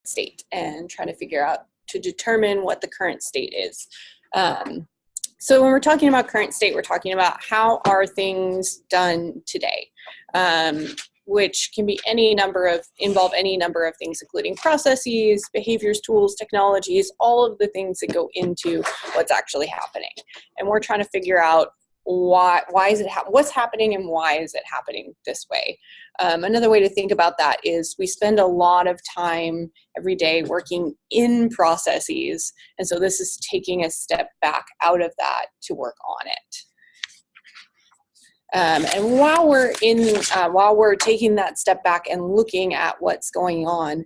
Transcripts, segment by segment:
state and trying to figure out to determine what the current state is. So when we're talking about current state, we're talking about how are things done today, which can be involve any number of things, including processes, behaviors, tools, technologies, all of the things that go into what's actually happening. And we're trying to figure out why is it what's happening and why is it happening this way. Another way to think about that is we spend a lot of time every day working in processes, and so this is taking a step back out of that to work on it. And while we're taking that step back and looking at what's going on,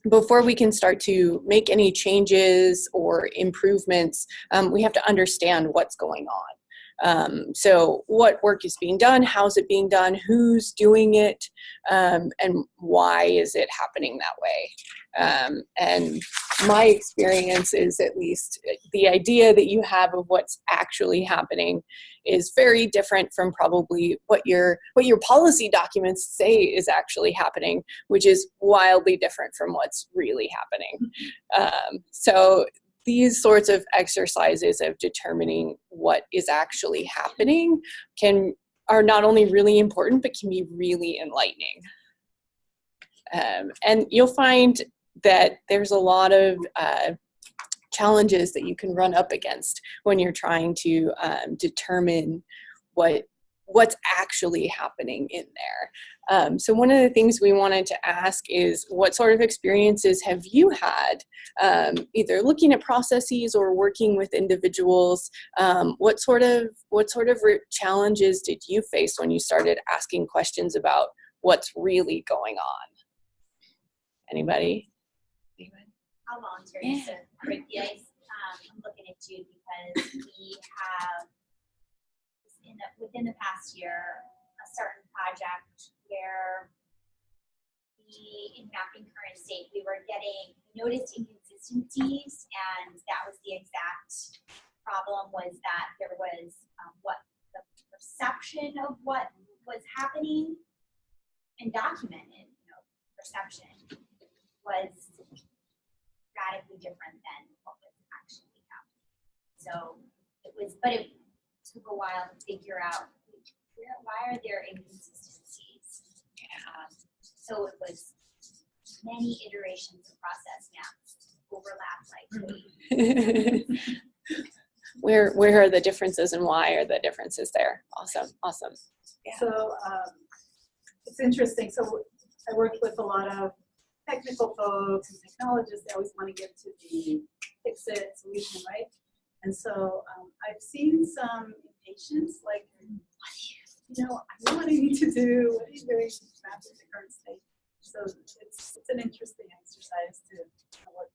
before we can start to make any changes or improvements, we have to understand what's going on. So what work is being done, how's it being done, who's doing it, and why is it happening that way? And my experience is, at least, the idea that you have of what's actually happening is very different from probably what your policy documents say is actually happening, which is wildly different from what's really happening. So these sorts of exercises of determining what is actually happening are not only really important, but can be really enlightening. And you'll find that there's a lot of challenges that you can run up against when you're trying to determine what's actually happening in there. So one of the things we wanted to ask is, what sort of experiences have you had, either looking at processes or working with individuals? What sort of challenges did you face when you started asking questions about what's really going on? Anybody? I'll volunteer to break the ice. I'm looking at you because we have, within the past year, a certain project where in mapping current state, we noticed inconsistencies, and that was the exact problem, was that there was what the perception of what was happening and documented, perception was radically different than what was actually happening. So it took a while to figure out why are there inconsistencies. So it was many iterations of process maps overlapped like Where are the differences and why are the differences there? Awesome. Yeah. So it's interesting. So I worked with a lot of technical folks and technologists. They always want to get to the fix-it solution, right? And so I've seen some impatience, like, I know what I need to do. What are you doing to map the current state? So it's an interesting exercise to work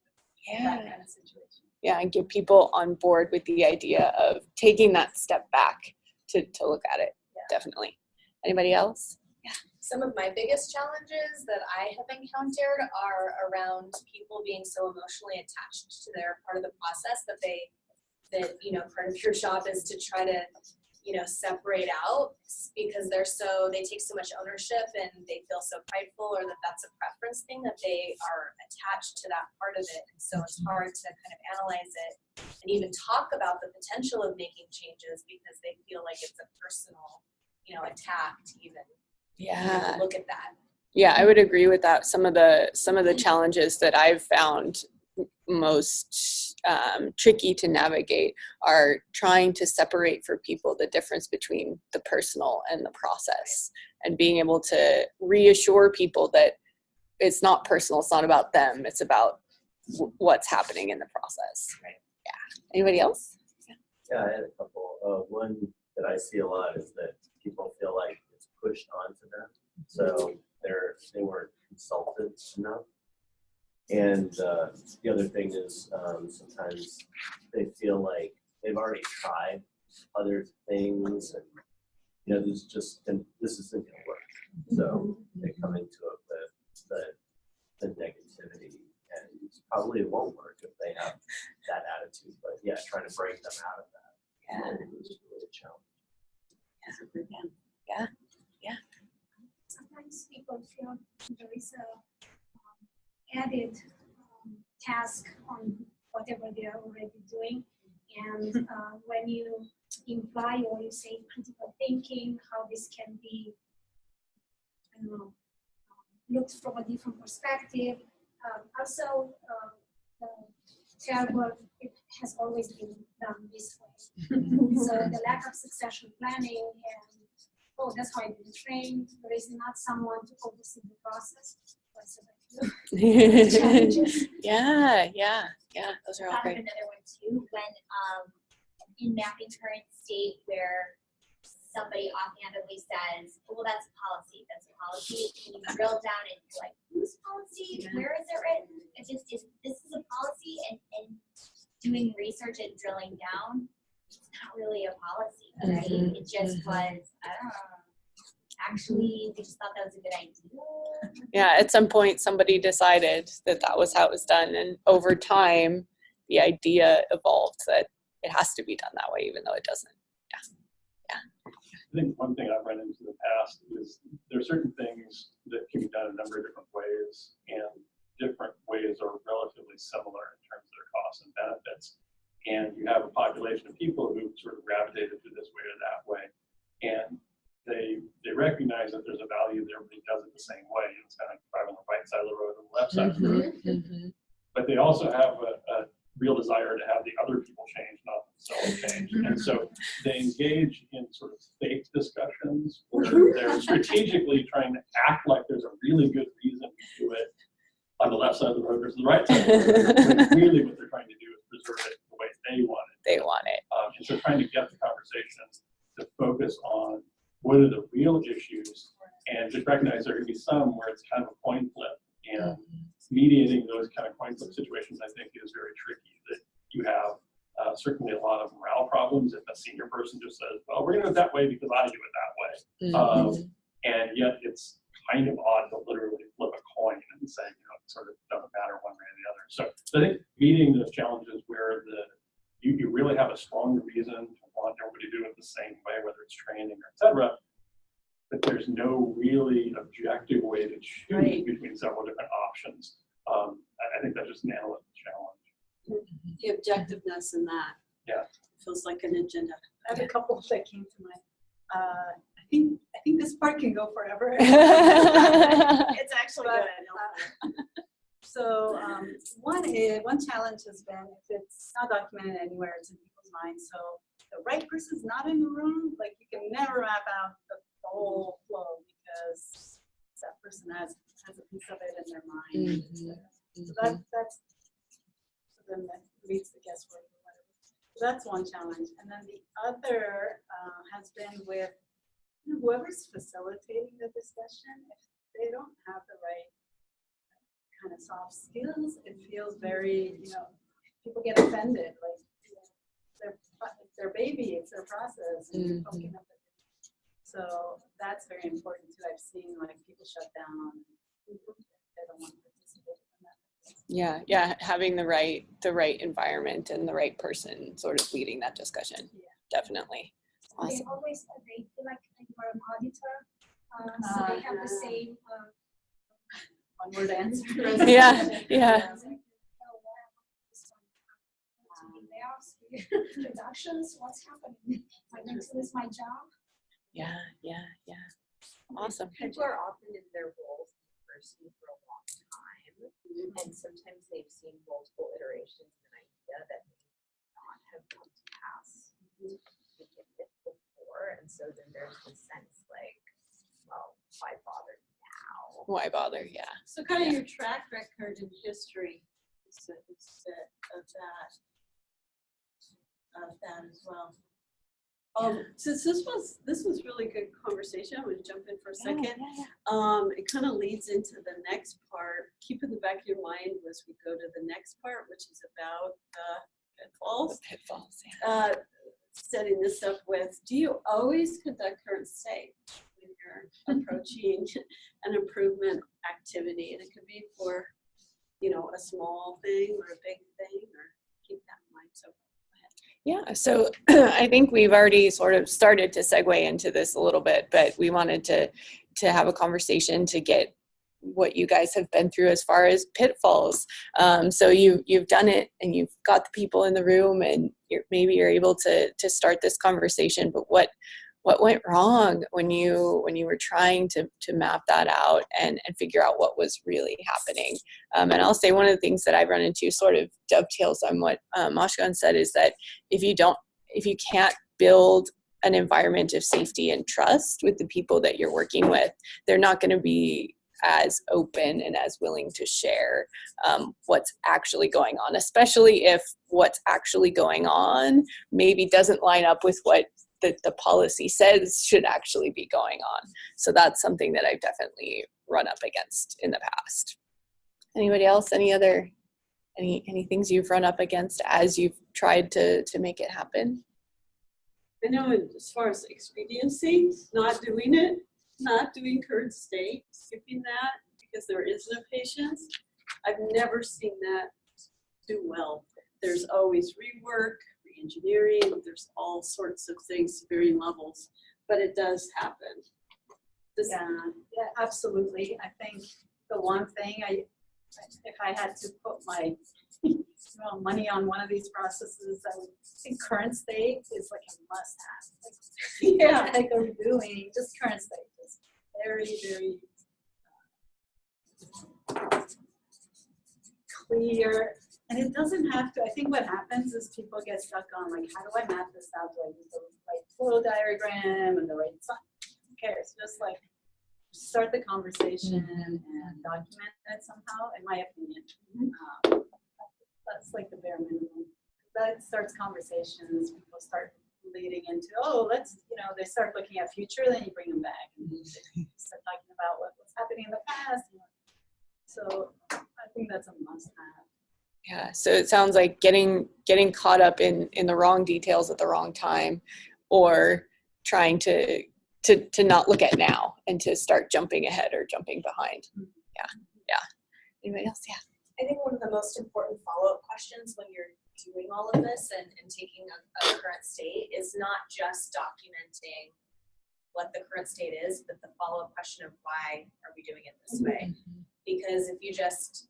with that kind of situation. Yeah, and get people on board with the idea of taking that step back to look at it. Yeah. Definitely. Anybody else? Yeah. Some of my biggest challenges that I have encountered are around people being so emotionally attached to their part of the process that part of your job is to try to, separate out, because they take so much ownership and they feel so prideful, or that's a preference thing, that they are attached to that part of it. And so it's hard to kind of analyze it and even talk about the potential of making changes, because they feel like it's a personal, attack to even look at that. Yeah, I would agree with that. Some of the challenges that I've found most tricky to navigate are trying to separate for people the difference between the personal and the process, and being able to reassure people that it's not personal, it's not about them, it's about what's happening in the process. Right. Yeah. Anybody else? Yeah, I had a couple. One that I see a lot is that people feel like it's pushed onto them, so they weren't consulted enough. And the other thing is sometimes they feel like they've already tried other things, and this isn't going to work. So they come into it with the negativity, and probably it won't work if they have that attitude. But yeah, trying to break them out of that is really a challenge. Yeah. Sometimes people feel very so added task on whatever they are already doing. And when you imply or you say critical thinking, how this can be, I don't know, looked from a different perspective. Also, terrible, it has always been done this way. So the lack of succession planning and, oh, that's how I've been trained. There is not someone to oversee the process. Challenges. Yeah. Those are all Thought of great. another one too, when in mapping current state where somebody offhandedly says, well, that's a policy, and you drill down and you're like, whose policy? Yeah. Where is it written? It's just, this is a policy, and doing research and drilling down, it's not really a policy, right? Mhm. It just was, I don't know, actually, we just thought that was a good idea. Yeah, at some point somebody decided that that was how it was done, and over time the idea evolved that it has to be done that way even though it doesn't. I think one thing I've run into in the past is there are certain things that can be done a number of different ways, and different ways are relatively similar in terms of their costs and benefits. And you have a population of people who sort of gravitated to this way or that way, and they recognize that there's a value that everybody does it the same way. It's kind of driving on the right side of the road and the left side of the road. But they also have a real desire to have the other people change, not themselves change. And so they engage in sort of fake discussions where they're strategically trying to act like there's a really good reason to do it on the left side of the road versus the right side of the road. When really what they're trying to do is preserve it the way they want it. They want it. And so trying to get the conversation to focus on what are the real issues, and just recognize there are going to be some where it's kind of a coin flip, and mediating those kind of coin flip situations, I think, is very tricky. That you have certainly a lot of morale problems if a senior person just says, well, we're going to do it that way because I do it that way. And yet it's kind of odd to literally flip a coin and say, it sort of doesn't matter one way or the other. So I think meeting those challenges where you really have a strong reason to want everybody to do it the same way, whether it's training or et cetera, but there's no really objective way to choose between several different options. I think that just nails the challenge. The objectiveness in that. Yeah. Feels like an agenda. I have a couple that came to mind. I think this part can go forever. It's actually good. So one challenge has been, if it's not documented anywhere, it's in people's minds. So the right person's not in the room, like you can never map out the whole flow because that person has a piece of it in their mind. So that's so then that leads to guesswork or whatever. So that's one challenge. And then the other has been with whoever's facilitating the discussion. If they don't have the right kind of soft skills, it feels very, people get offended. Like it's their baby, it's their process, and you're poking up at it. So that's very important too. I've seen like people shut down. They don't want to participate in that. Yeah, having the right environment and the right person sort of leading that discussion. Definitely. Awesome. They always they feel like you're an auditor, so they have the same One word answer. Yeah. Productions, what's happening? I need to lose my job. Yeah. Awesome. People are often in their roles in university for a long time, and sometimes they've seen multiple iterations of an idea that may not have come to pass before, and so then there's this sense like, well, why bother now? Why bother? Yeah. So kind of your track record in history is of that as well. Since this was really good conversation, I'm going to jump in for a second. It kind of leads into the next part. Keep in the back of your mind as we go to the next part, which is about pitfalls. The pitfalls. Yeah. Setting this up with, do you always conduct current state when you're approaching an improvement activity? And it could be for, a small thing or a big thing, or keep that in mind. So Yeah, so I think we've already sort of started to segue into this a little bit, but we wanted to have a conversation to get what you guys have been through as far as pitfalls. So you've done it, and you've got the people in the room, and maybe you're able to start this conversation. But what went wrong when you were trying to map that out and figure out what was really happening? And I'll say one of the things that I've run into sort of dovetails on what Mashkan said, is that if you can't build an environment of safety and trust with the people that you're working with, they're not going to be as open and as willing to share what's actually going on, especially if what's actually going on maybe doesn't line up with what the policy says should actually be going on. So that's something that I've definitely run up against in the past. Anybody else? Any things you've run up against as you've tried to make it happen? I know as far as expediency, not doing current state, skipping that because there isn't a patience. I've never seen that do well. There's always rework, re-engineering, there's all sorts of things, varying levels, but it does happen. Yeah, absolutely. I think the one thing if I had to put my money on one of these processes, I would think current state is like a must-have. Yeah, like are we doing just current state? Just very, very clear. And it doesn't have to, I think what happens is people get stuck on like, how do I map this out? Do I use the right flow diagram and the right sign? Who cares? Just like start the conversation and document it somehow, in my opinion. That's like the bare minimum. That starts conversations. People start leading into, they start looking at future, then you bring them back and start talking about what's happening in the past. So I think that's a must-have. Yeah, so it sounds like getting caught up in the wrong details at the wrong time, or trying to not look at now and to start jumping ahead or jumping behind. Yeah. Anybody else? Yeah. I think one of the most important follow-up questions when you're doing all of this and taking a current state is not just documenting what the current state is, but the follow-up question of why are we doing it this way? Because if you just,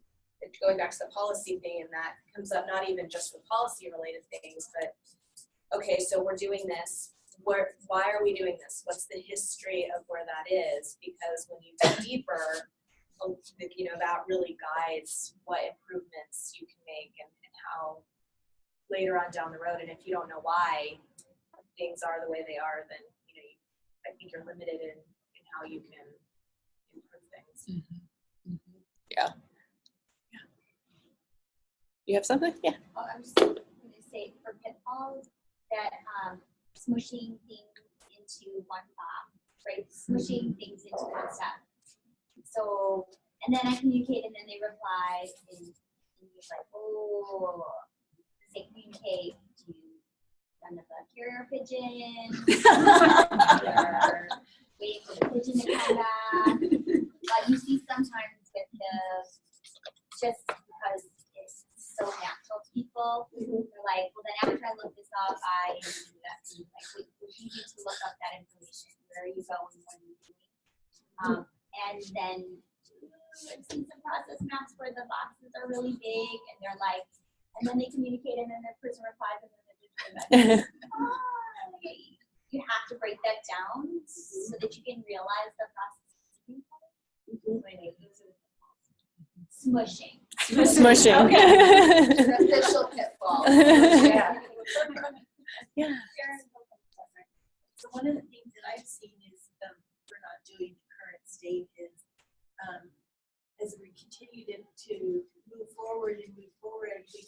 going back to the policy thing, and that comes up not even just with policy related things, but okay, so we're doing this. Why are we doing this? What's the history of where that is? Because when you dig deeper, that really guides what improvements you can make and how later on down the road. And if you don't know why things are the way they are, then I think you're limited in how you can improve things. Yeah. You have something? Yeah. I was just going to say for pitfalls that smushing things into one box, right? Smushing things into one step. So, and then I communicate, and then they reply, and you're like, oh, say communicate to send the carrier pigeon, or waiting for the pigeon to come back. But you see sometimes with just because it's so natural to people, they're like, well, then after I look this up, I do that. Like, you need to look up that information. Where are you going? What are you doing? And then I've seen some process maps where the boxes are really big, and they're like, and then they communicate, and then the person replies, and then they're just you have to break that down so that you can realize the process. Smushing. Smushing. Okay. Official pitfall. Yeah. Yeah. So one of the things that I've seen is for not doing the current state is as we continue to move forward, we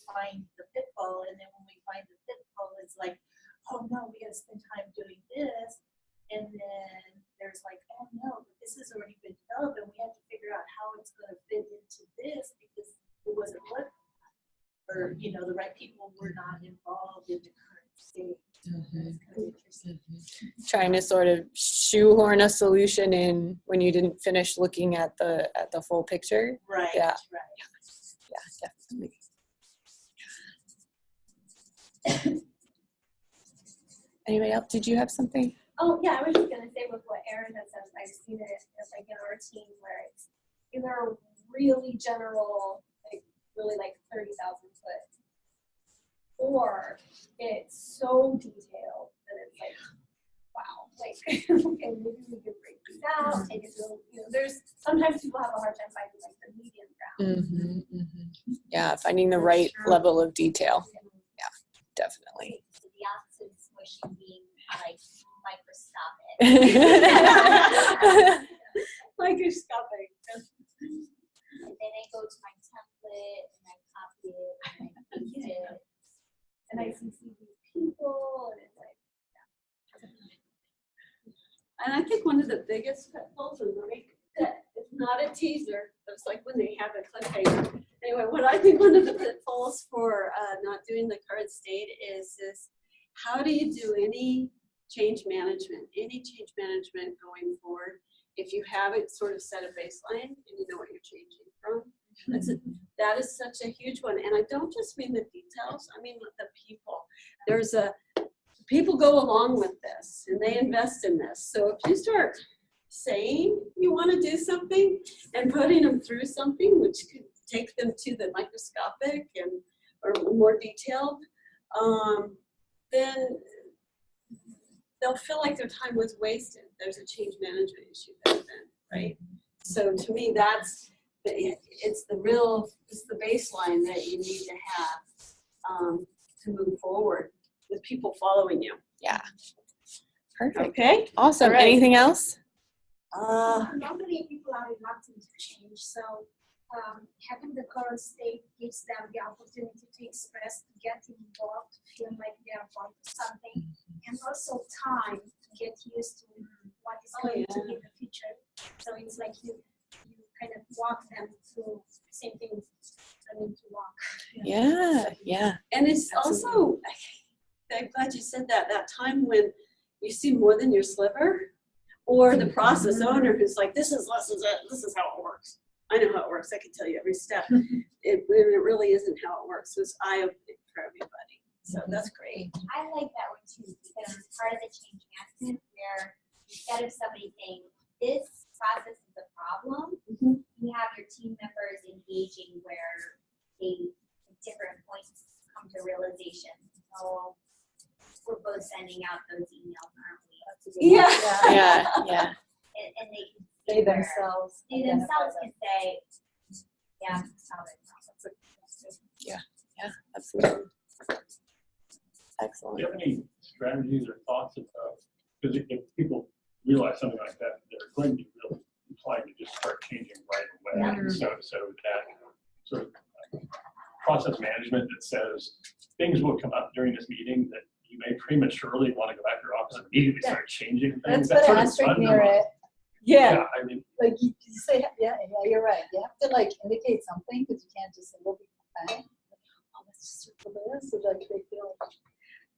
find the pitfall, and then when we find the pitfall, it's like, oh no, we got to spend time doing this, and then there's like, oh no, but this has already been developed, and we have to figure out how it's going to fit into this because it wasn't what, or the right people were not involved in the current state. It's kind of interesting. Trying to sort of shoehorn a solution in when you didn't finish looking at the full picture. Right. Yeah. Right. Yeah, definitely. Anybody else? Did you have something? Oh, yeah, I was just going to say with what Erin has said, I've seen it as like in our team where either really general, like really like 30,000 foot, or it's so detailed that it's like, wow, like, okay, maybe we could break these out, take it to, there's, sometimes people have a hard time finding like the medium ground. Yeah, finding the right level of detail. Yeah, definitely. So the opposite of squishy being like microscopic. Microscopic. And then I go to my template and I copy it and I paste it. And I see these people, and it's like, And I think one of the biggest pitfalls, and that is not a teaser, it's like when they have a cliffhanger. Anyway, what I think one of the pitfalls for not doing the current state is how do you do any change management going forward if you haven't sort of set a baseline and you know what you're changing from? That is such a huge one. And I don't just mean the details, I mean the people. People go along with this and they invest in this. So if you start saying you want to do something and putting them through something which could take them to the microscopic or more detailed, then they'll feel like their time was wasted. There's a change management issue there then, right? So to me, it's the baseline that you need to have to move forward with people following you. Yeah. Perfect. Okay. Awesome. All right. Anything else? not many people are reluctant to change, so having the current state gives them the opportunity to express, to get involved, to feel like they are part of something, and also time to get used to what is going to be the future. So it's like you kind of walk them through the same thing I need to walk. Yeah. And it's also, I'm glad you said that time when you see more than your sliver, or the process owner who's like, this is how it works. I know how it works. I can tell you every step. It really isn't how it works. It's eye-opening for everybody. So that's great. I like that one too, because it's part of the change management where instead of somebody saying, this process is a problem, you have your team members engaging where they, at different points, come to realization. So we're both sending out those emails, aren't we? Yeah. And they can They themselves. they themselves can say, yeah, that's how it goes. Yeah, absolutely. Do Excellent. you have any strategies or thoughts about, because if people realize something like that, they're going to be really inclined to just start changing right away. So that sort of process management that says things will come up during this meeting that you may prematurely want to go back to your office and immediately start changing things. Let's put sort an of asterisk near undermines- it. Yeah. I mean, Like you say, yeah, you're right. You have to like indicate something because you can't just say, we'll be fine. Oh, let's just circle this. So like they feel.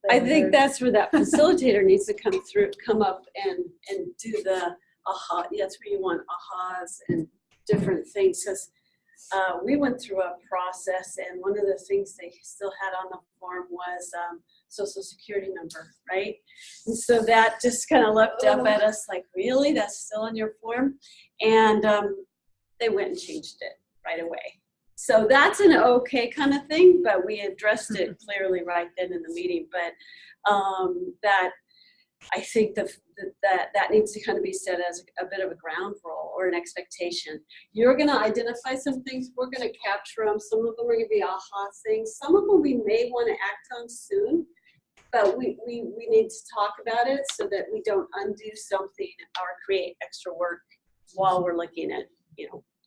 I think that's where that facilitator needs to come up and do the aha. That's where you want ahas and different things. Because we went through a process, and one of the things they still had on the form was social security number, right? And so that just kind of looked up at us like, really? That's still on your form? And they went and changed it right away. So that's an okay kind of thing, but we addressed it clearly right then in the meeting. But that I think that needs to kind of be set as a bit of a ground rule or an expectation. You're going to identify some things. We're going to capture them. Some of them are going to be aha things. Some of them we may want to act on soon, but we need to talk about it so that we don't undo something or create extra work while we're looking at,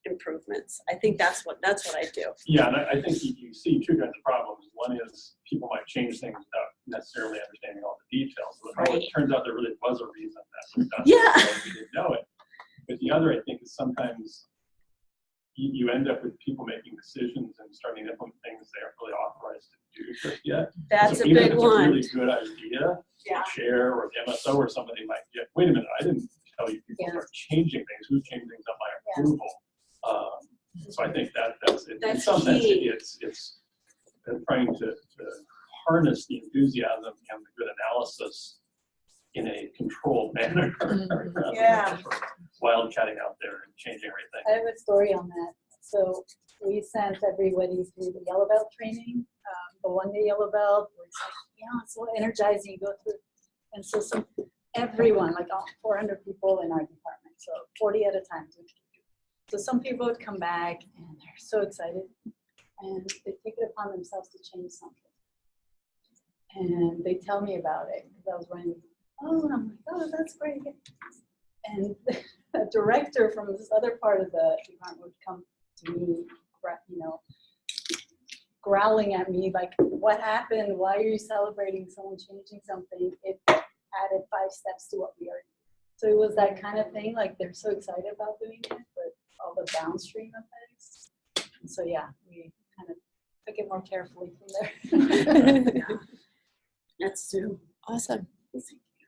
improvements. I think that's what I do. yeah, and I think you see two kinds of problems. One is people might change things without necessarily understanding all the details. But it turns out there really was a reason that was done. Yeah. So we didn't know it. But the other, I think, is sometimes you end up with people making decisions and starting to implement things they aren't really authorized to do just yet. That's So a even big if it's one. a really good idea, Yeah. the chair or the MSO or somebody might get, wait a minute, I didn't tell you people are changing things. Who's changing things on my approval? So I think that's it. In That's some sense, key. it's trying to harness the enthusiasm and the good analysis in a controlled manner. rather than Yeah. just sort of wildcatting out there and changing everything. I have a story on that. So we sent everybody through the yellow belt training, the 1-day yellow belt, where it's like, it's so energizing, you go through. And so everyone, like all 400 people in our department, so 40 at a time. So some people would come back and they're so excited and they take it upon themselves to change something. And they tell me about it because I was running, and I'm like, oh, that's great. And a director from this other part of the department would come to me, growling at me like, what happened? Why are you celebrating someone changing something? It added 5 steps to what we already did. So it was that kind of thing, like they're so excited about doing it, but all the downstream effects. And so yeah, we kind of took it more carefully from there. Yeah. That's true. Awesome.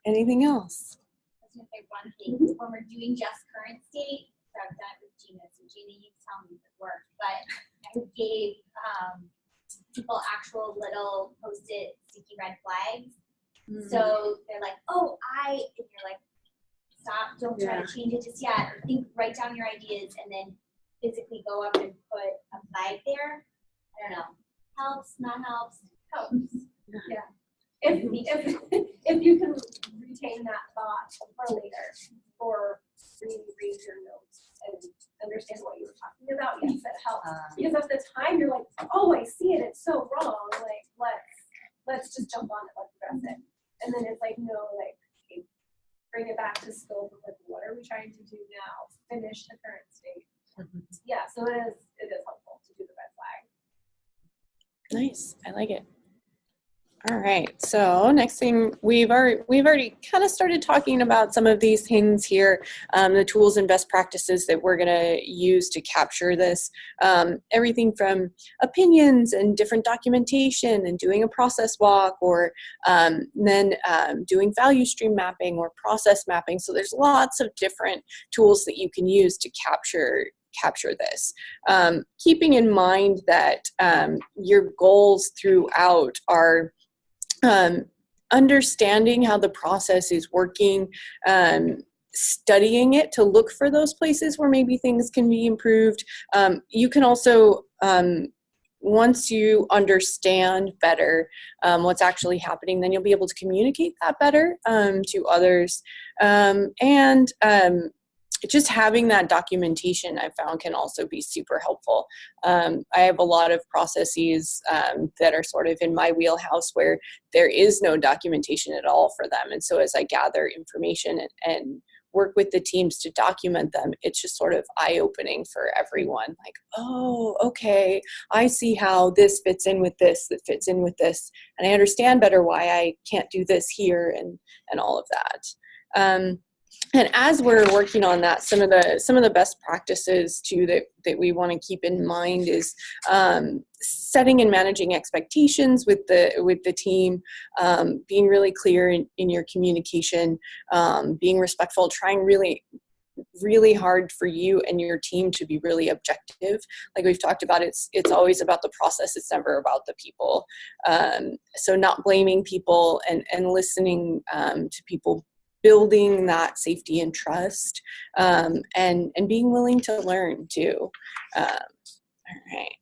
Anything else? I was gonna say one thing, when we're doing just current state, so I've done it with Gina, so Gina, you tell me if it worked, but I gave people actual little post-it sticky red flags. So they're like, and you're like, stop, don't try to change it just yet, or write down your ideas and then physically go up and put a flag there. I don't know, helps, not helps, helps. Yeah. If you can retain that thought for later, or read your notes and understand what you were talking about, yes, it helps. Because at the time you're like, I see it, it's so wrong. Like let's just jump on it, let's address it. And then it's like, no, like okay, bring it back to scope of like, what are we trying to do now? Finish the current state. Yeah, so it is helpful to do the red flag. Nice. I like it. All right, so next thing, we've already kind of started talking about some of these things here, the tools and best practices that we're gonna use to capture this. Everything from opinions and different documentation and doing a process walk, or then doing value stream mapping or process mapping. So there's lots of different tools that you can use to capture this. Keeping in mind that your goals throughout are understanding how the process is working, studying it to look for those places where maybe things can be improved. You can also, once you understand better what's actually happening, then you'll be able to communicate that better to others. Just having that documentation, I found, can also be super helpful. I have a lot of processes that are sort of in my wheelhouse where there is no documentation at all for them. And so as I gather information and work with the teams to document them, it's just sort of eye-opening for everyone. Like, oh, okay, I see how this fits in with this, that fits in with this, and I understand better why I can't do this here and all of that. And as we're working on that, some of the best practices too that we want to keep in mind is setting and managing expectations with the team, being really clear in your communication, being respectful, trying really hard for you and your team to be really objective. Like we've talked about, it's always about the process, it's never about the people. So not blaming people and listening to people, building that safety and trust, and being willing to learn too. All right.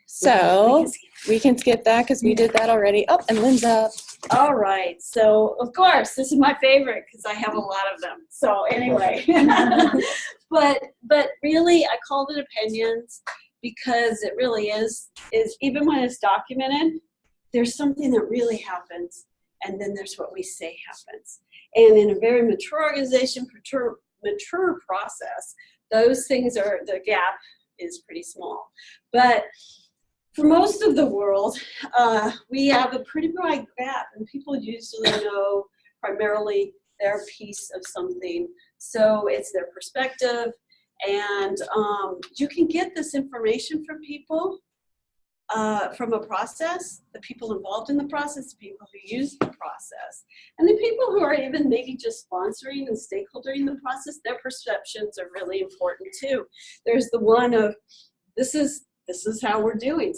So we can skip that because we did that already. Oh, and Lynn's up. All right. So, of course, this is my favorite because I have a lot of them. So, anyway. but really, I called it opinions because it really is even when it's documented, there's something that really happens, and then there's what we say happens. And in a very mature organization, mature process, those things the gap is pretty small. But for most of the world, we have a pretty wide gap, and people usually know primarily their piece of something. So it's their perspective, and you can get this information from people, from a process, the people involved in the process, the people who use the process, and the people who are even maybe just sponsoring and stakeholdering the process. Their perceptions are really important too. There's the one of, this is how we're doing.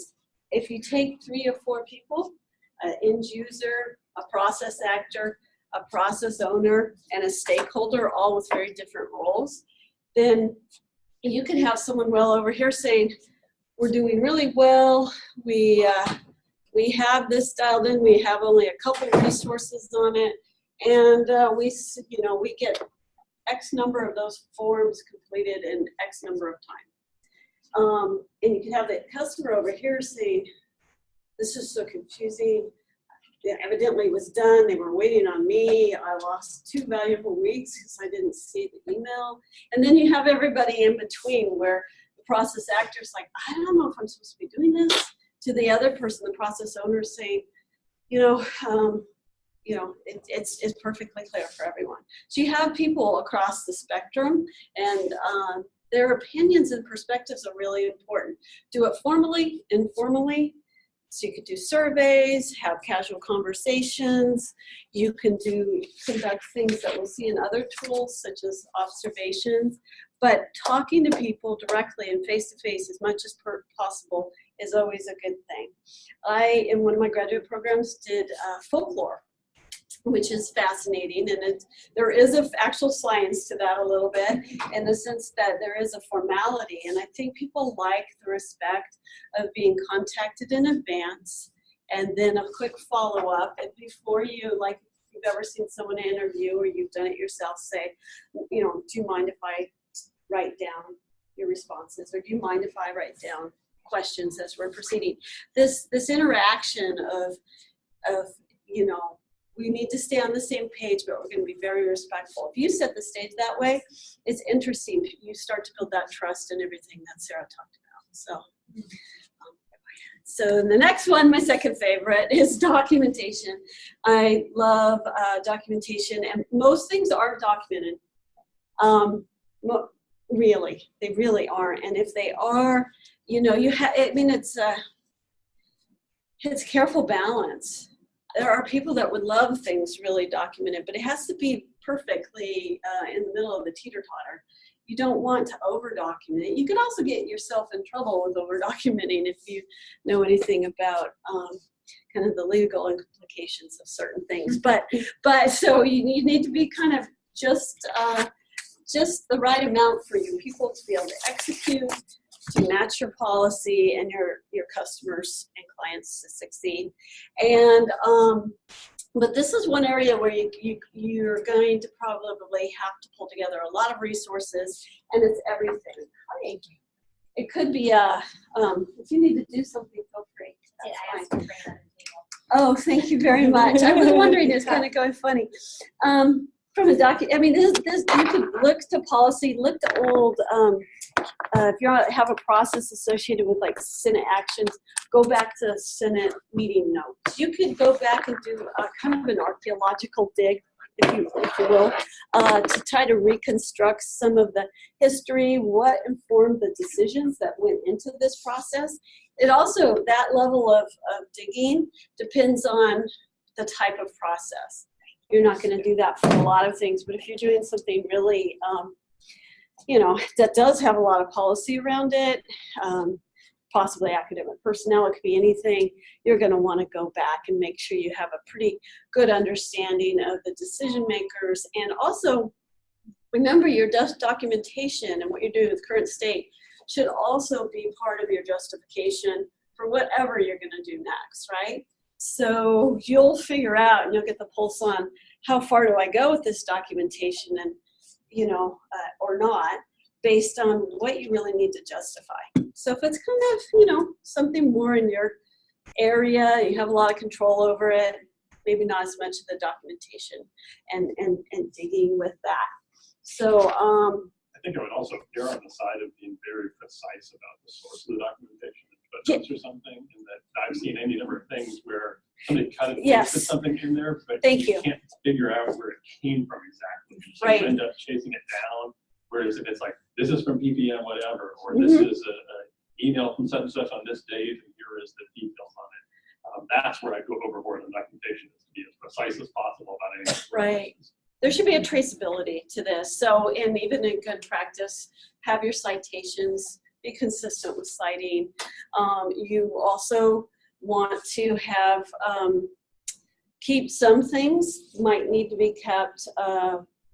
If you take 3 or 4 people, an end user, a process actor, a process owner, and a stakeholder, all with very different roles, then you can have someone well over here saying, we're doing really well, we have this dialed in, we have only a couple resources on it, and we get X number of those forms completed in X number of time. And you can have the customer over here saying, this is so confusing. Yeah, evidently it was done. They were waiting on me. I lost 2 valuable weeks because I didn't see the email. And then you have everybody in between where the process actor's like, I don't know if I'm supposed to be doing this. To the other person, the process owner, saying, it's perfectly clear for everyone. So you have people across the spectrum, and their opinions and perspectives are really important. Do it formally, informally. So you could do surveys, have casual conversations. You can conduct things that we'll see in other tools, such as observations. But talking to people directly and face-to-face as much as possible is always a good thing. I, in one of my graduate programs, did folklore, which is fascinating, and there is an actual science to that a little bit, in the sense that there is a formality, and I think people like the respect of being contacted in advance, and then a quick follow-up, and before you, like if you've ever seen someone interview or you've done it yourself, say, do you mind if I write down your responses, or do you mind if I write down questions as we're proceeding? This interaction of we need to stay on the same page, but we're going to be very respectful. If you set the stage that way, it's interesting. You start to build that trust and everything that Sarah talked about. So the next one, my second favorite, is documentation. I love documentation, and most things are documented. Really, they really are. And if they are, it's a careful balance. There are people that would love things really documented, but it has to be perfectly in the middle of the teeter-totter. You don't want to over-document it. You can also get yourself in trouble with over-documenting if you know anything about kind of the legal implications of certain things. But so you need to be kind of just the right amount for your people to be able to execute, to match your policy, and your customers and clients to succeed. And but this is one area where you're going to probably have to pull together a lot of resources, and it's everything. Hi. It could be if you need to do something, feel free. That's fine. Oh, thank you very much. I was wondering, it's kind of going funny. From a this you could look to policy, look to old, if you have a process associated with like Senate actions, go back to Senate meeting notes. You could go back and do kind of an archaeological dig, if you will, to try to reconstruct some of the history, what informed the decisions that went into this process. It also, that level of digging depends on the type of process. You're not going to do that for a lot of things, but if you're doing something really, that does have a lot of policy around it, possibly academic personnel, it could be anything, you're going to want to go back and make sure you have a pretty good understanding of the decision makers. And also, remember your documentation and what you're doing with current state should also be part of your justification for whatever you're going to do next, right? So you'll figure out, and you'll get the pulse on how far do I go with this documentation, and or not, based on what you really need to justify. So if it's kind of something more in your area, you have a lot of control over it, maybe not as much of the documentation and digging with that. So I think I would also err on the side of being very precise about the source of the documentation. Footnotes or something, and that I've seen any number of things where somebody cut and pasted something in there, but you can't figure out where it came from exactly. So you end up chasing it down. Whereas if it's like, this is from PPM whatever, or this is an email from such and such on this date, and here is the details on it. That's where I go overboard on documentation, is to be as precise as possible about anything. Right. There should be a traceability to this. So, and even in good practice, have your citations be consistent with citing. You also want to have keep some things, might need to be kept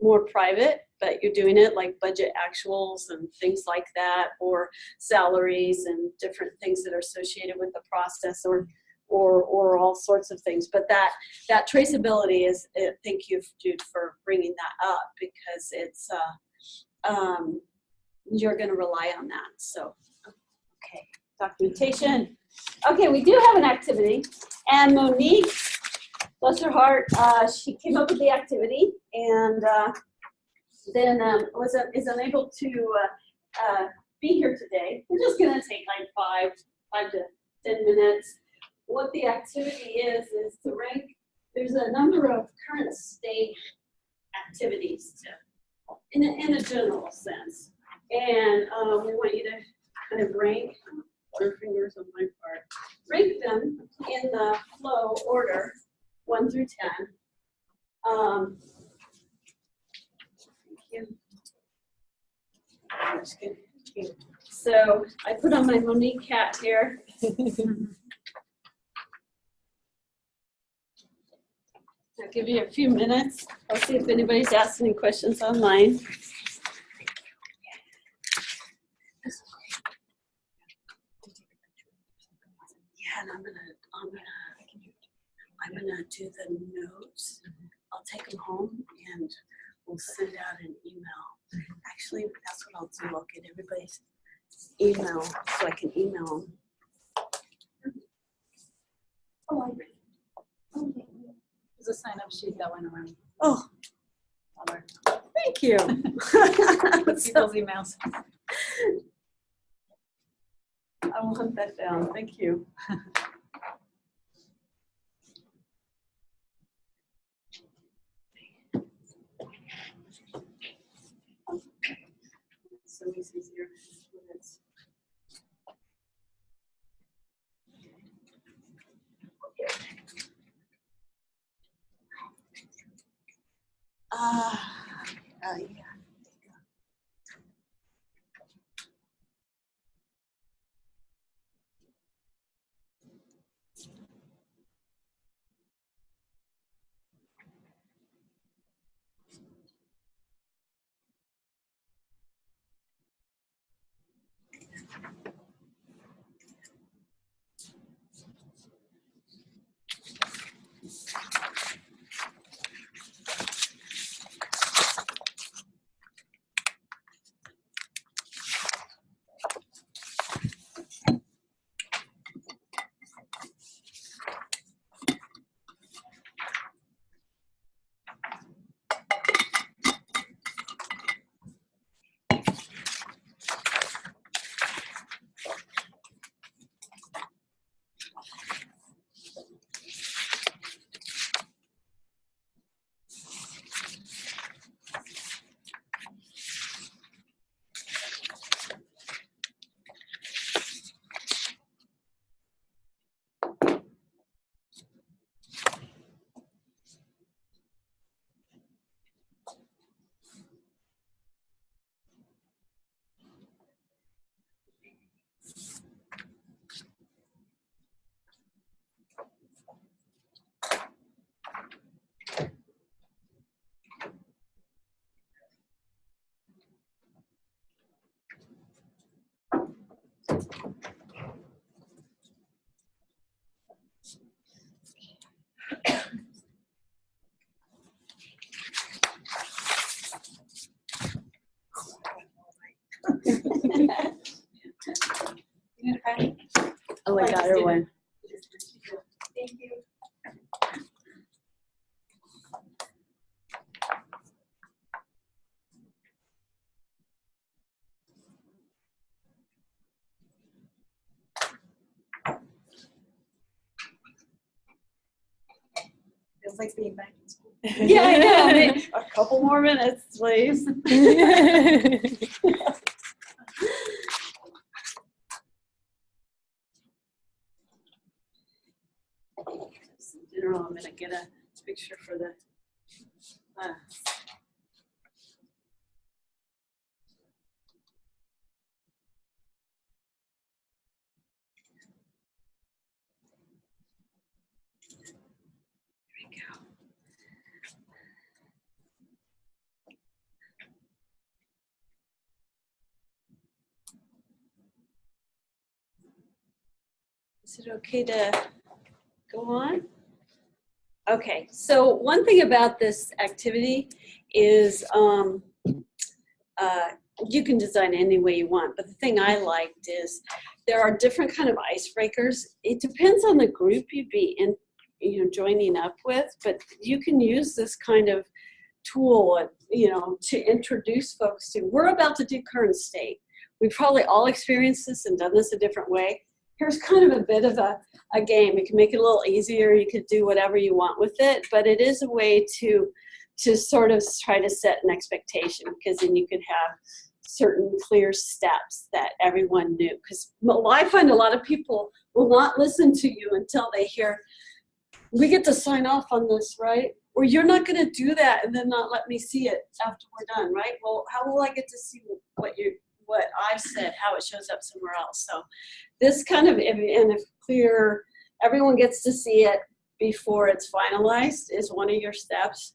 more private, but you're doing it like budget actuals and things like that, or salaries and different things that are associated with the process, or all sorts of things. But that traceability is, thank you, Jude, for bringing that up, because it's you're going to rely on that. So, okay, documentation. Okay, we do have an activity, and Monique, bless her heart, she came up with the activity, and then is unable to be here today. We're just going to take like 5 to 10 minutes. What the activity is to rank. There's a number of current state activities in a general sense, and we want you to kind of rank. Water fingers on my part. Rank them in the flow order, 1 through 10. Thank you. That's good. Thank you. So I put on my Monique hat here. I'll give you a few minutes. I'll see if anybody's asked any questions online. Yeah, and I'm gonna do the notes. I'll take them home and we'll send out an email. Actually, that's what I'll do. I'll get everybody's email so I can email them. Oh, there's a sign-up sheet that went around. Oh, thank you. With people's emails. I will hunt that down. Thank you. So easier. Yeah. Oh, I got her one. Thank you. Feels like being back in school. Yeah, I know. A couple more minutes, please. In general, I'm gonna get a picture for the There we go. Is it okay to go on? Okay, so one thing about this activity is you can design it any way you want, but the thing I liked is there are different kind of icebreakers. It depends on the group you'd be in, joining up with, but you can use this kind of tool, to introduce folks to. We're about to do current state. We've probably all experienced this and done this a different way. Here's kind of a bit of a game. You can make it a little easier. You could do whatever you want with it, but it is a way to sort of try to set an expectation, because then you could have certain clear steps that everyone knew. Because I find a lot of people will not listen to you until they hear, we get to sign off on this, right? Or you're not going to do that and then not let me see it after we're done, right? Well, how will I get to see what I've said, how it shows up somewhere else? So this kind of, and if clear, everyone gets to see it before it's finalized is one of your steps,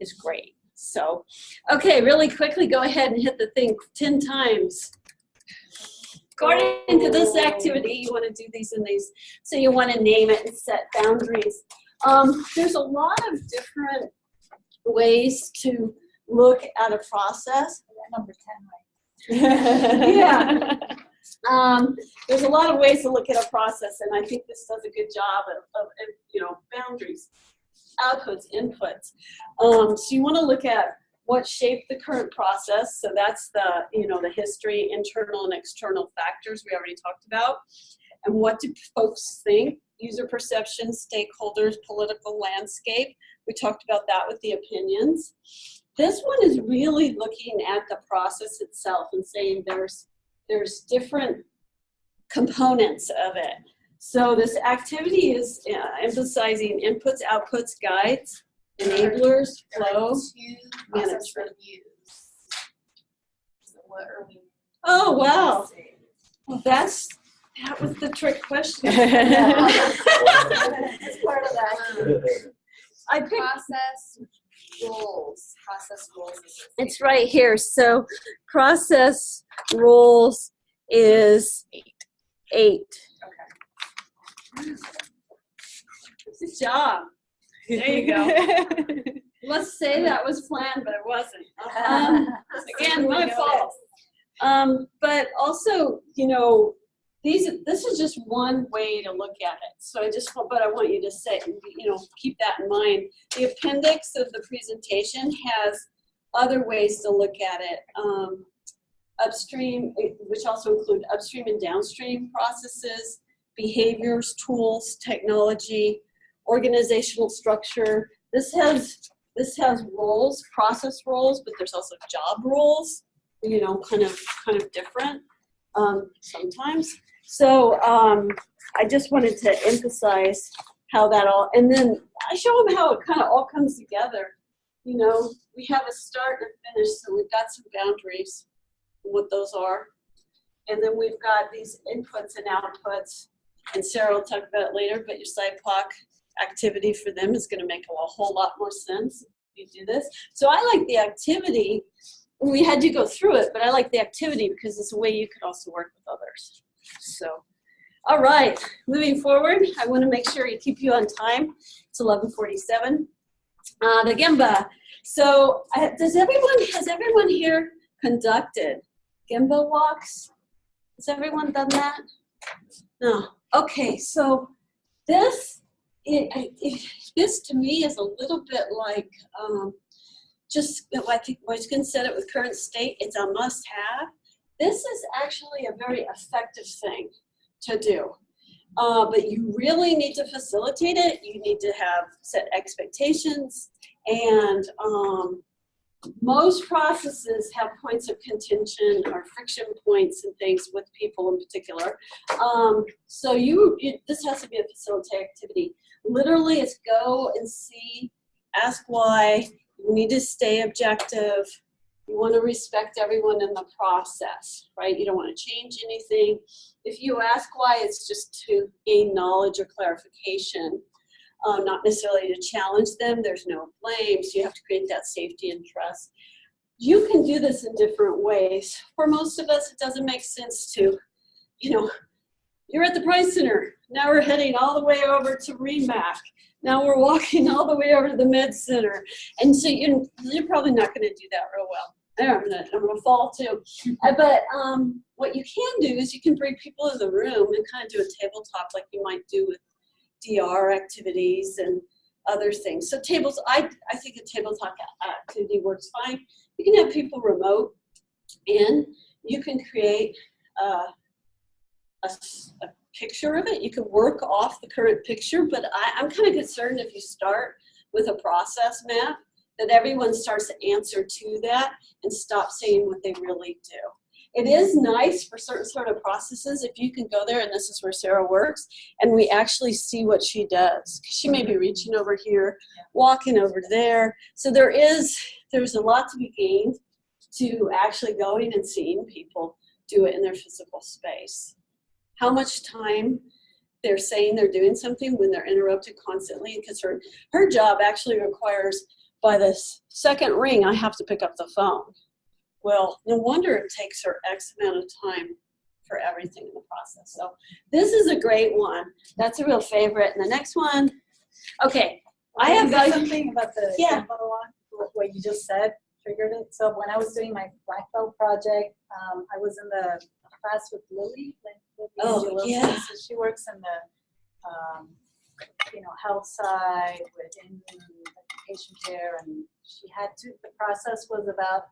is great. So, okay, really quickly, go ahead and hit the thing 10 times. According to this activity, you want to do these and these. So you want to name it and set boundaries. There's a lot of different ways to look at a process. Number 10, right? Yeah. There's a lot of ways to look at a process, and I think this does a good job of boundaries, outputs, inputs. So you want to look at what shaped the current process. So that's the history, internal and external factors we already talked about. And what do folks think? User perception, stakeholders, political landscape. We talked about that with the opinions. This one is really looking at the process itself and saying there's different components of it. So this activity is emphasizing inputs, outputs, guides, enablers, flow, Process management. reviews. So what are we? Oh, wow. Well, that was the trick question. That's part of that. I picked, Process rules. it's right here. So process rules is 8. Okay. Good job. There you go. Let's say that was planned, but it wasn't. Again, my fault. But also, this is just one way to look at it. So I want you to say, keep that in mind. The appendix of the presentation has other ways to look at it. Upstream, which also include upstream and downstream processes, behaviors, tools, technology, organizational structure. This has roles, process roles, but there's also job roles, kind of different sometimes. So I just wanted to emphasize how that all, and then I show them how it kind of all comes together. We have a start and a finish, so we've got some boundaries, what those are. And then we've got these inputs and outputs, and Sarah will talk about it later, but your SciPoc activity for them is going to make a whole lot more sense if you do this. So I like the activity. We had to go through it, but I like the activity because it's a way you could also work with others. So, all right, moving forward, I want to make sure I keep you on time. It's 11:47. The Gemba. So has everyone here conducted Gemba walks? Has everyone done that? No. Okay, so this to me is a little bit like I think I can set it with current state. It's a must-have. This is actually a very effective thing to do, but you really need to facilitate it. You need to have set expectations, and most processes have points of contention or friction points and things with people in particular. So this has to be a facilitated activity. Literally, it's go and see, ask why. You need to stay objective. You want to respect everyone in the process, right? You don't want to change anything. If you ask why, it's just to gain knowledge or clarification, not necessarily to challenge them. There's no blame, so you have to create that safety and trust. You can do this in different ways. For most of us, it doesn't make sense to, you're at the Price Center. Now we're heading all the way over to REMAC. Now we're walking all the way over to the Med Center. And so you're probably not going to do that real well. I'm gonna fall too. But what you can do is you can bring people in the room and kind of do a tabletop like you might do with DR activities and other things. So tables, I think a tabletop activity works fine. You can have people remote and you can create a picture of it. You can work off the current picture, but I'm kind of concerned if you start with a process map that everyone starts to answer to that and stop saying what they really do. It is nice for certain sort of processes if you can go there, and this is where Sarah works, and we actually see what she does. She may be reaching over here, walking over there. So there's a lot to be gained to actually going and seeing people do it in their physical space. How much time they're saying they're doing something when they're interrupted constantly, because her job actually requires, by the second ring, I have to pick up the phone. Well, no wonder it takes her X amount of time for everything in the process. So this is a great one. That's a real favorite. And the next one, okay, I have something about the Yeah. what you just said triggered it. So when I was doing my black belt project, I was in the class with Lily. Yeah. So she works in the health side within patient care, and she had to. The process was about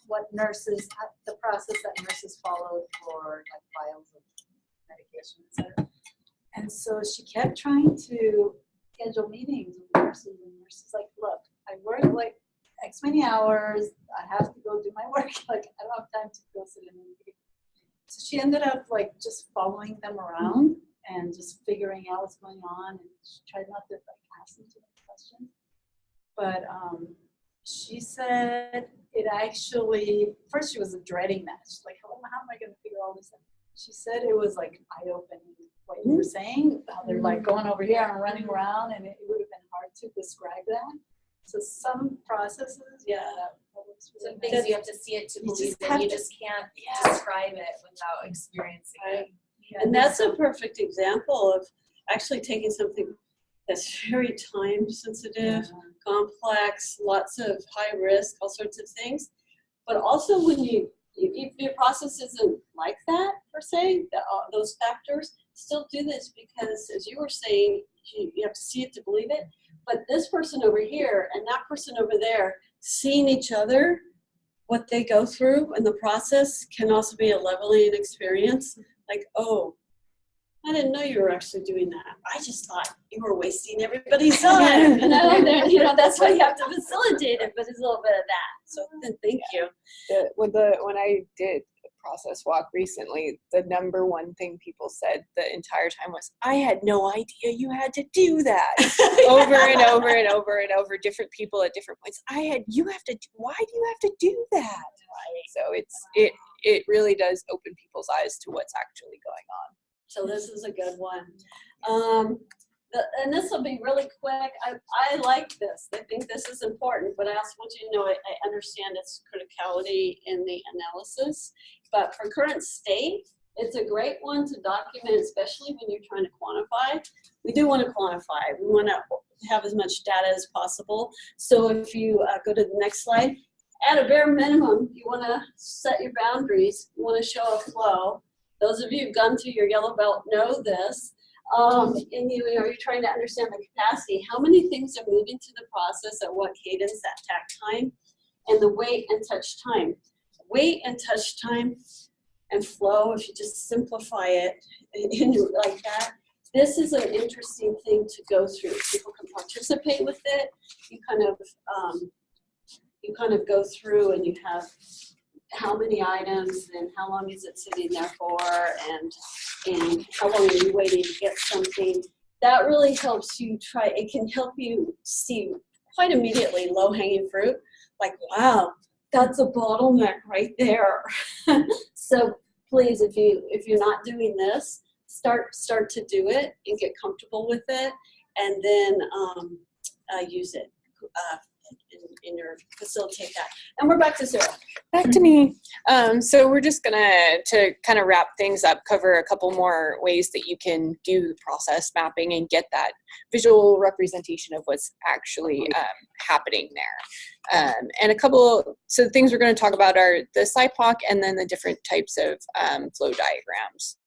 what the process that nurses followed for like vials of medication, etc. And so she kept trying to schedule meetings with nurses, and nurses like, look, I work like X many hours. I have to go do my work. Like I don't have time to go sit in a meeting. So she ended up like just following them around and just figuring out what's going on, and she tried not to like ask them too many questions. But she said it actually, first she was dreading that. She's like, how am I going to figure all this out? She said it was like eye-opening what you were saying, how they're like going over here and running around, and it would have been hard to describe that. So some processes, that works really Some nice. things you have to see it to You believe just it. have You to- just can't describe it without experiencing it. Yeah, And that's a perfect example of actually taking something that's very time sensitive, complex, lots of high risk, all sorts of things. But also when if your process isn't like that per se, those factors, still do this because as you were saying, you have to see it to believe it. But this person over here and that person over there, seeing each other, what they go through in the process can also be a leveling experience. Like, oh, I didn't know you were actually doing that. I just thought you were wasting everybody's time. That's why you have to facilitate it, but it's a little bit of that. So thank you. When I did a process walk recently, the number one thing people said the entire time was, I had no idea you had to do that. Over and over and over and over, different people at different points. Why do you have to do that? Right. So it really does open people's eyes to what's actually going on. So this is a good one. And this will be really quick. I like this. I think this is important, but I also want you to know I understand its criticality in the analysis. But for current state, it's a great one to document, especially when you're trying to quantify. We do want to quantify. We want to have as much data as possible. So if you go to the next slide, at a bare minimum, you want to set your boundaries. You want to show a flow. Those of you who've gone through your yellow belt know this. And you're trying to understand the capacity. How many things are moving through the process at what cadence, at takt time, and the wait and touch time. Wait and touch time and flow, if you just simplify it like that, this is an interesting thing to go through. People can participate with it. You kind of go through and you have how many items and how long is it sitting there for and how long are you waiting to get something. That really helps you it can help you see quite immediately low-hanging fruit, like, wow, that's a bottleneck right there. So please, if you're not doing this, start to do it and get comfortable with it, and then use it. in your facilitate that. And we're back to Sarah. Back to me. So we're just to kind of wrap things up, cover a couple more ways that you can do the process mapping and get that visual representation of what's actually happening there. And a couple, so the things we're going to talk about are the SIPOC and then the different types of flow diagrams.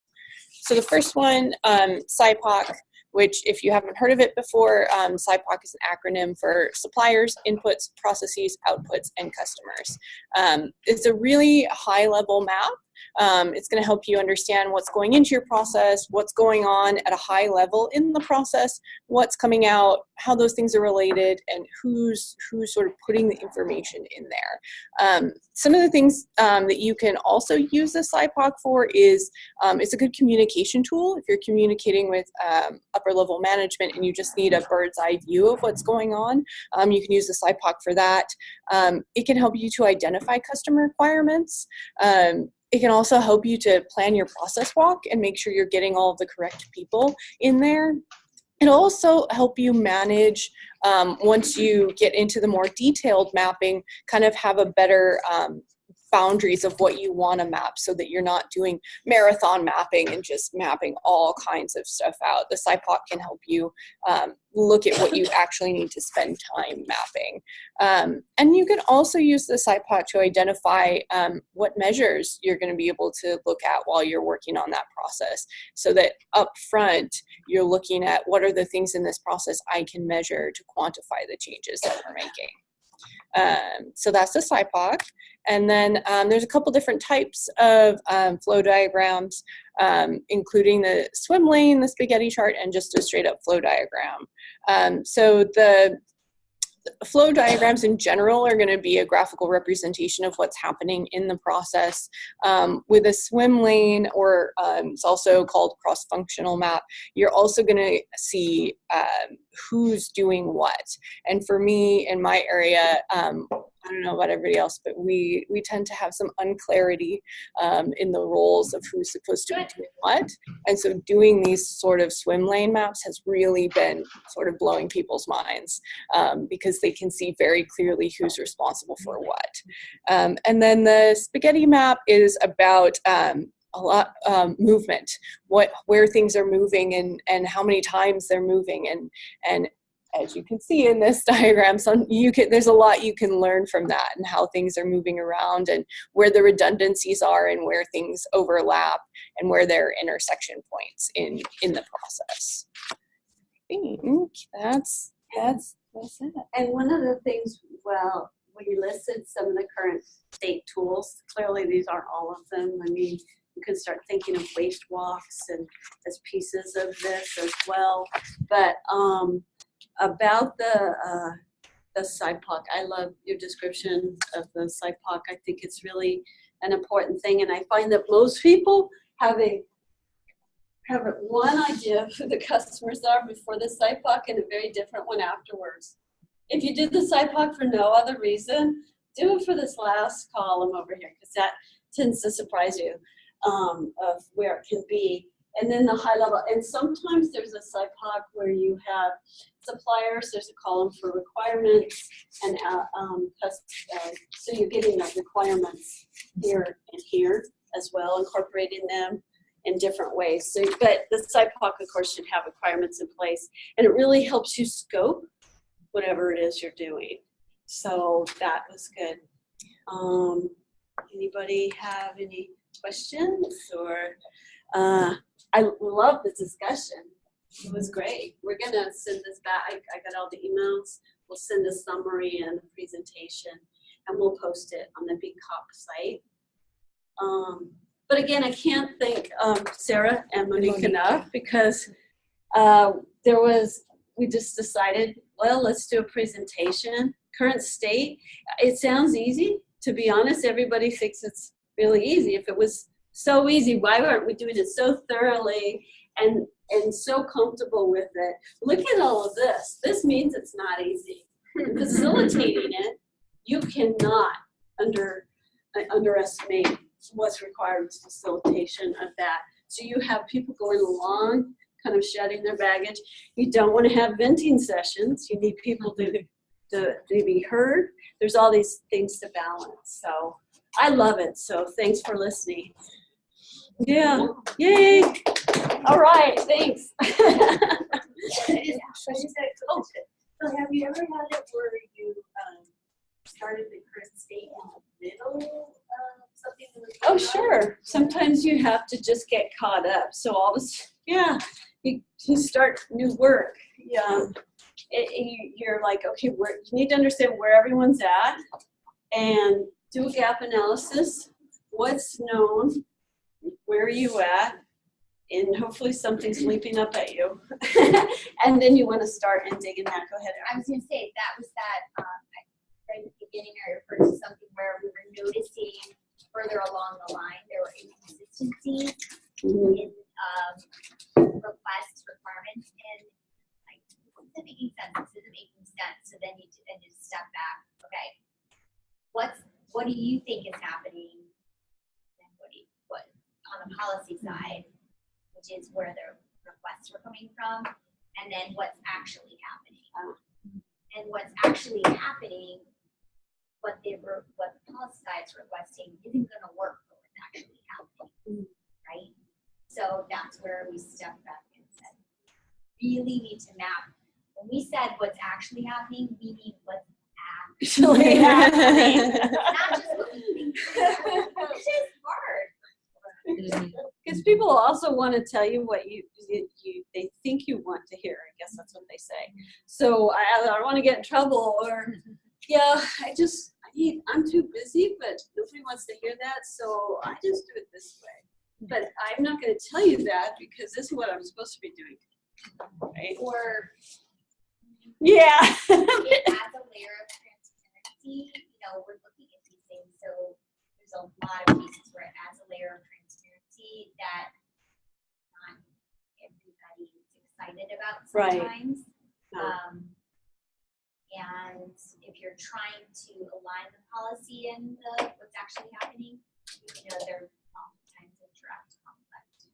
So the first one, SIPOC, which if you haven't heard of it before, SIPOC is an acronym for suppliers, inputs, processes, outputs, and customers. It's a really high-level map. It's going to help you understand what's going into your process, what's going on at a high level in the process, what's coming out, how those things are related, and who's sort of putting the information in there. Some of the things that you can also use the SIPOC for is it's a good communication tool. If you're communicating with upper level management and you just need a bird's eye view of what's going on, you can use the SIPOC for that. It can help you to identify customer requirements. It can also help you to plan your process walk and make sure you're getting all of the correct people in there. It'll also help you manage, once you get into the more detailed mapping, kind of have a better boundaries of what you want to map so that you're not doing marathon mapping and just mapping all kinds of stuff out. The SIPOC can help you look at what you actually need to spend time mapping. And you can also use the SIPOC to identify what measures you're going to be able to look at while you're working on that process, so that up front you're looking at what are the things in this process I can measure to quantify the changes that we're making. So that's the SIPOC. And then there's a couple different types of flow diagrams, including the swim lane, the spaghetti chart, and just a straight up flow diagram. So the flow diagrams in general are going to be a graphical representation of what's happening in the process. With a swim lane, or it's also called cross-functional map, you're also going to see who's doing what. And for me, in my area, I don't know about everybody else, but we tend to have some unclarity in the roles of who's supposed to be doing what. And so doing these sort of swim lane maps has really been sort of blowing people's minds, because they can see very clearly who's responsible for what. And then the spaghetti map is about a lot movement, where things are moving and how many times they're moving, and as you can see in this diagram, there's a lot you can learn from that, and how things are moving around, and where the redundancies are, and where things overlap, and where there are intersection points in the process. I think that's it. And one of the things, well, we listed some of the current state tools. Clearly, these aren't all of them. I mean, you can start thinking of waste walks and as pieces of this as well. But about the SIPOC, I love your description of the SIPOC. I think it's really an important thing, and I find that most people have one idea of who the customers are before the SIPOC and a very different one afterwards. If you do the SIPOC for no other reason, do it for this last column over here, because that tends to surprise you of where it can be. And then the high level, and sometimes there's a SIPOC where you have suppliers, there's a column for requirements, and so you're getting the requirements here and here as well, incorporating them in different ways. So, but the SIPOC, of course, should have requirements in place, and it really helps you scope whatever it is you're doing. So that was good. Anybody have any questions? Or I love the discussion. It was great. We're gonna send this back. I got all the emails. We'll send a summary and a presentation, and we'll post it on the Big COP site. But again, I can't thank Sarah and Monique enough, because we just decided, well, let's do a presentation. Current state, it sounds easy. To be honest, everybody thinks it's really easy. If it was so easy, why aren't we doing it so thoroughly and so comfortable with it? Look at all of this. This means it's not easy. Facilitating it, you cannot underestimate what's required with facilitation of that. So you have people going along, kind of shedding their baggage. You don't want to have venting sessions. You need people to to be heard. There's all these things to balance. So I love it. So thanks for listening. Yeah. Yay. All right. Thanks. I just had a question. So have you ever had it where you started the current state in the middle of something that was Oh, going on? sure. Sometimes you have to just get caught up. So all of a sudden, yeah, you start new work. Yeah. You're like, okay, you need to understand where everyone's at and do a gap analysis. What's known? Where are you at? And hopefully something's leaping up at you. And then you want to start and dig in that. Go ahead. I was gonna say, that was that, right at the beginning, I referred to something where we were noticing further along the line, there were inconsistencies in, requests, requirements, and like, this isn't making sense, this isn't making sense, so then you just step back, okay? What do you think is happening? And what on the policy side, which is where the requests were coming from, and then what's actually happening. And what's actually happening, what the policy side's requesting isn't gonna work for what's actually happening, right? So that's where we stepped back and said, really need to map. When we said what's actually happening, we mean what's actually happening, not just what we think, which is hard. Because people also want to tell you what they think you want to hear. I guess that's what they say. So I don't want to get in trouble, or yeah, I'm too busy, but nobody wants to hear that. So I just do it this way. But I'm not going to tell you that because this is what I'm supposed to be doing. Right? Or Yeah. it adds a layer of transparency. You know, we're looking at these things, so there's a lot of cases where it adds a layer of transparency that not everybody is excited about sometimes. Right. And if you're trying to align the policy and what's actually happening, you know, there oftentimes a direct conflict.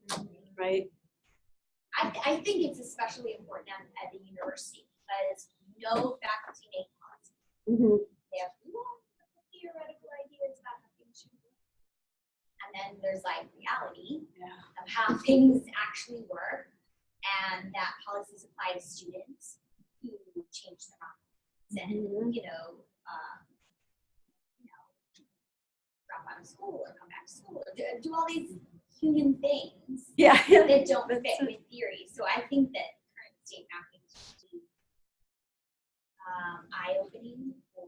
Right. I think it's especially important at the university because no faculty make policy. Mm-hmm. They have theoretical ideas about how things should work. And then there's like reality of how things actually work, and that policies apply to students who change their minds and, you know, drop out of school or come back to school or do all these human things that don't fit with theory. So I think that current state mapping should be eye-opening for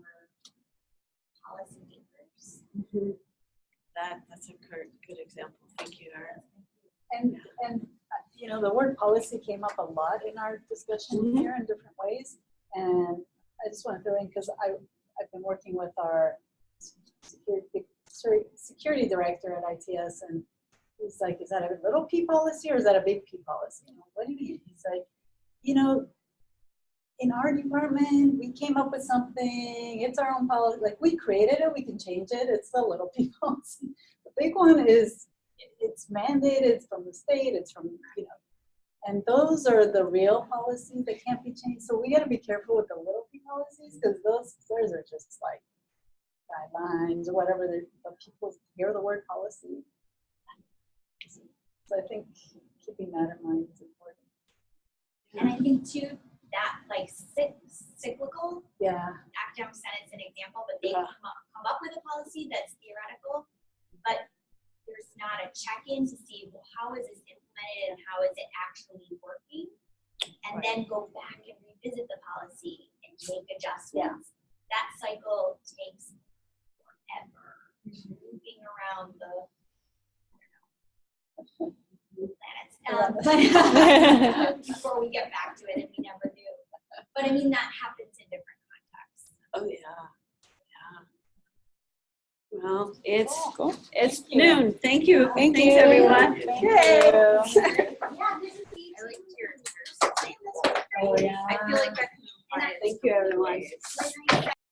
policymakers. Mm-hmm. That's a good example. Thank you, Erin. And you know, the word policy came up a lot in our discussion here in different ways. And I just want to throw in, because I've been working with our security director at ITS, and he's like, is that a little p policy or is that a big P policy? And I'm like, what do you mean? He's like, you know, in our department, we came up with something, it's our own policy, like we created it, we can change it, it's the little p policy. The big one is, it's mandated, it's from the state, it's from, you know, and those are the real policies that can't be changed. So we got to be careful with the little p policies, because those are just like guidelines or whatever. But people hear the word policy. So I think keeping that in mind is important. And I think too, that like cyclical, academic senate's an example, but they come up with a policy that's theoretical, but there's not a check-in to see, well, how is this implemented and how is it actually working? And then go back and revisit the policy and make adjustments. That cycle takes forever. Moving around the, planets before we get back to it, and we never do. But I mean, that happens in different contexts. Oh yeah. Well, it's noon. Thank you. Thanks everyone. Thank Yay. you. Yeah, this is the I like your I Oh, yeah. I feel like that. Thank you everyone. like